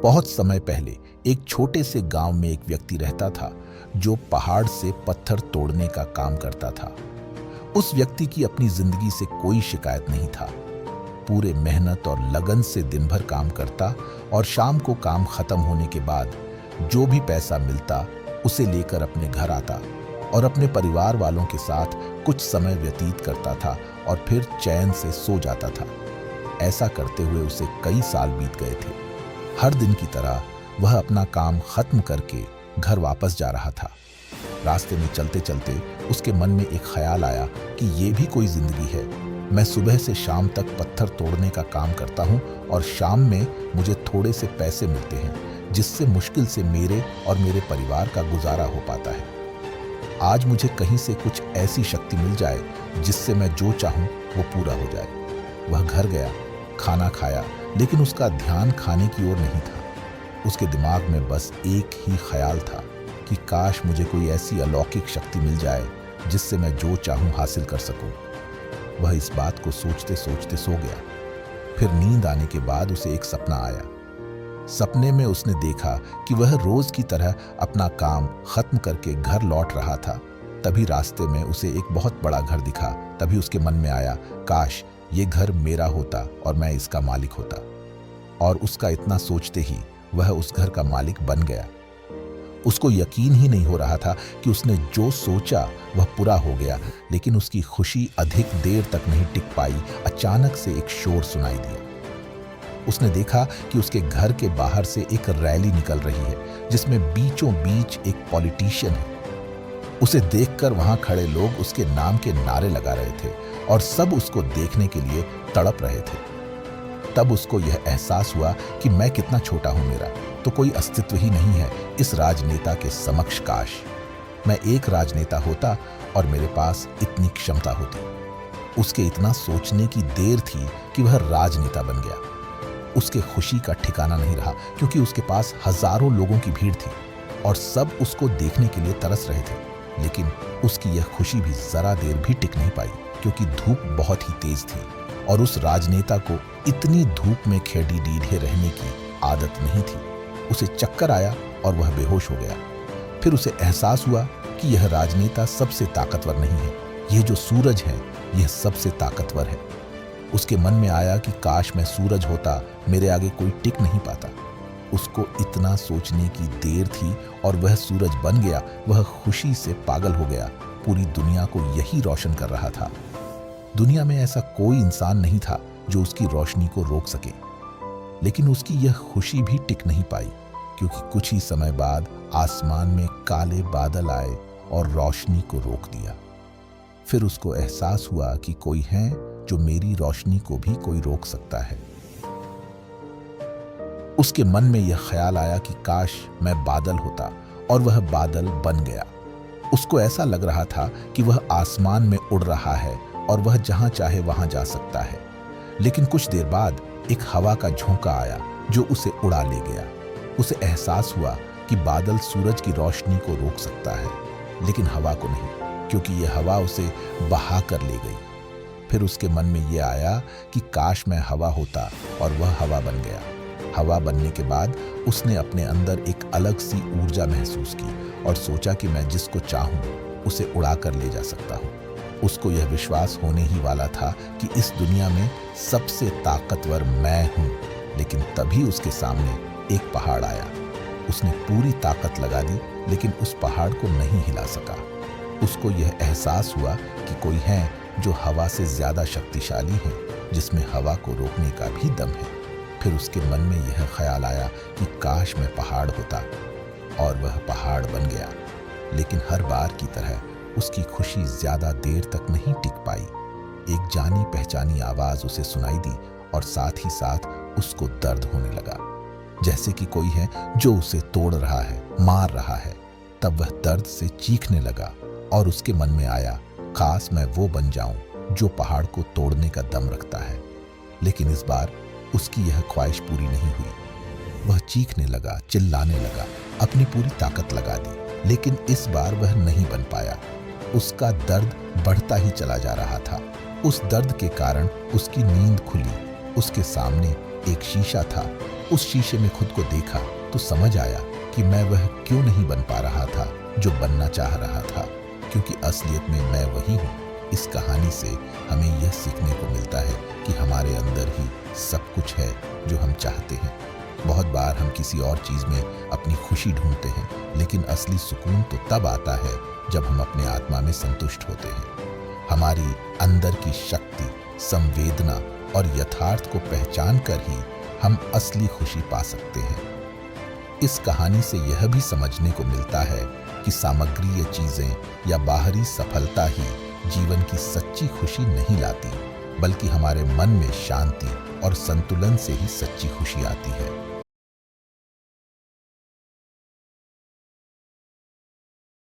बहुत समय पहले एक छोटे से गांव में एक व्यक्ति रहता था जो पहाड़ से पत्थर तोड़ने का काम करता था। उस व्यक्ति की अपनी जिंदगी से कोई शिकायत नहीं था। पूरे मेहनत और लगन से दिन भर काम करता और शाम को काम खत्म होने के बाद जो भी पैसा मिलता उसे लेकर अपने घर आता और अपने परिवार वालों के साथ कुछ समय व्यतीत करता था और फिर चैन से सो जाता था। ऐसा करते हुए उसे कई साल बीत गए थे। हर दिन की तरह वह अपना काम खत्म करके घर वापस जा रहा था। रास्ते में चलते चलते उसके मन में एक ख्याल आया कि ये भी कोई जिंदगी है। मैं सुबह से शाम तक पत्थर तोड़ने का काम करता हूँ और शाम में मुझे थोड़े से पैसे मिलते हैं जिससे मुश्किल से मेरे और मेरे परिवार का गुजारा हो पाता है। आज मुझे कहीं से कुछ ऐसी शक्ति मिल जाए जिससे मैं जो चाहूँ वो पूरा हो जाए। वह घर गया, खाना खाया, लेकिन उसका ध्यान खाने की ओर नहीं था। उसके दिमाग में बस एक ही ख्याल था कि काश मुझे कोई ऐसी अलौकिक शक्ति मिल जाए जिससे मैं जो चाहूं हासिल कर सकूं। वह इस बात को सोचते सोचते सो गया। फिर नींद आने के बाद उसे एक सपना आया। सपने में उसने देखा कि वह रोज की तरह अपना काम खत्म करके घर लौट रहा था। तभी रास्ते में उसे एक बहुत बड़ा घर दिखा। तभी उसके मन में आया, काश ये घर मेरा होता और मैं इसका मालिक होता। और उसका इतना सोचते ही वह उस घर का मालिक बन गया। उसको यकीन ही नहीं हो रहा था कि उसने जो सोचा वह पूरा हो गया, लेकिन उसकी खुशी अधिक देर तक नहीं टिक पाई। अचानक से एक शोर सुनाई दिया। उसने देखा कि उसके घर के बाहर से एक रैली निकल रही है जिसमें बीचों बीच एक पॉलिटिशियन है। उसे देखकर वहां खड़े लोग उसके नाम के नारे लगा रहे थे और सब उसको देखने के लिए तड़प रहे थे। तब उसको यह एहसास हुआ कि मैं कितना छोटा हूं, मेरा तो कोई अस्तित्व ही नहीं है इस राजनेता के समक्ष। काश मैं एक राजनेता होता और मेरे पास इतनी क्षमता होती। उसके इतना सोचने की देर थी कि वह राजनेता बन गया। उसके खुशी का ठिकाना नहीं रहा क्योंकि उसके पास हजारों लोगों की भीड़ थी और सब उसको देखने के लिए तरस रहे थे। लेकिन उसकी यह खुशी भी जरा देर भी टिक नहीं पाई क्योंकि धूप बहुत ही तेज थी और उस राजनेता को इतनी धूप में खेड़ी डीढ़े रहने की आदत नहीं थी। उसे चक्कर आया और वह बेहोश हो गया। फिर उसे एहसास हुआ कि यह राजनेता सबसे ताकतवर नहीं है, यह जो सूरज है यह सबसे ताकतवर है। उसके मन में आया कि काश मैं सूरज होता, मेरे आगे कोई टिक नहीं पाता। उसको इतना सोचने की देर थी और वह सूरज बन गया। वह खुशी से पागल हो गया। पूरी दुनिया को यही रोशन कर रहा था। दुनिया में ऐसा कोई इंसान नहीं था जो उसकी रोशनी को रोक सके। लेकिन उसकी यह खुशी भी टिक नहीं पाई क्योंकि कुछ ही समय बाद आसमान में काले बादल आए और रोशनी को रोक दिया। फिर उसको एहसास हुआ कि कोई है जो मेरी रोशनी को भी कोई रोक सकता है। उसके मन में यह ख्याल आया कि काश मैं बादल होता और वह बादल बन गया। उसको ऐसा लग रहा था कि वह आसमान में उड़ रहा है और वह जहां चाहे वहां जा सकता है। लेकिन कुछ देर बाद एक हवा का झोंका आया जो उसे उड़ा ले गया। उसे एहसास हुआ कि बादल सूरज की रोशनी को रोक सकता है लेकिन हवा को नहीं, क्योंकि यह हवा उसे बहा कर ले गई। फिर उसके मन में यह आया कि काश मैं हवा होता और वह हवा बन गया। हवा बनने के बाद उसने अपने अंदर एक अलग सी ऊर्जा महसूस की और सोचा कि मैं जिसको चाहूं उसे उड़ा कर ले जा सकता हूं। उसको यह विश्वास होने ही वाला था कि इस दुनिया में सबसे ताकतवर मैं हूं। लेकिन तभी उसके सामने एक पहाड़ आया। उसने पूरी ताकत लगा दी लेकिन उस पहाड़ को नहीं हिला सका। उसको यह एहसास हुआ कि कोई है जो हवा से ज्यादा शक्तिशाली है, जिसमें हवा को रोकने का भी दम है। फिर उसके मन में यह ख्याल आया कि काश मैं पहाड़ होता और वह पहाड़ बन गया। लेकिन हर बार की तरह उसकी खुशी ज्यादा देर तक नहीं टिक पाई। एक जानी पहचानी आवाज उसे सुनाई दी और साथ ही साथ उसको दर्द होने लगा, जैसे कि कोई है जो उसे तोड़ रहा है, मार रहा है। तब वह दर्द से चीखने लगा और उसके मन में आया, काश मैं वो बन जाऊं जो पहाड़ को तोड़ने का दम रखता है। लेकिन इस बार उसकी यह ख्वाहिश पूरी नहीं हुई। वह चीखने लगा, चिल्लाने लगा, अपनी पूरी ताकत लगा दी, लेकिन इस बार वह नहीं बन पाया। उसका दर्द बढ़ता ही चला जा रहा था। उस दर्द के कारण उसकी नींद खुली। उसके सामने एक शीशा था उस शीशे में खुद को देखा तो समझ आया कि मैं वह क्यों नहीं बन पा रहा था जो बनना चाह रहा था, क्योंकि असलियत में मैं वही हूँ। इस कहानी से हमें यह सीखने को मिलता है कि हमारे अंदर ही सब कुछ है जो हम चाहते हैं। बहुत बार हम किसी और चीज में अपनी खुशी ढूंढते हैं, लेकिन असली सुकून तो तब आता है जब हम अपने आत्मा में संतुष्ट होते हैं। हमारी अंदर की शक्ति, संवेदना और यथार्थ को पहचान कर ही हम असली खुशी पा सकते हैं। इस कहानी से यह भी समझने को मिलता है कि सामग्रीय चीजें या बाहरी सफलता ही जीवन की सच्ची खुशी नहीं लाती, बल्कि हमारे मन में शांति और संतुलन से ही सच्ची खुशी आती है।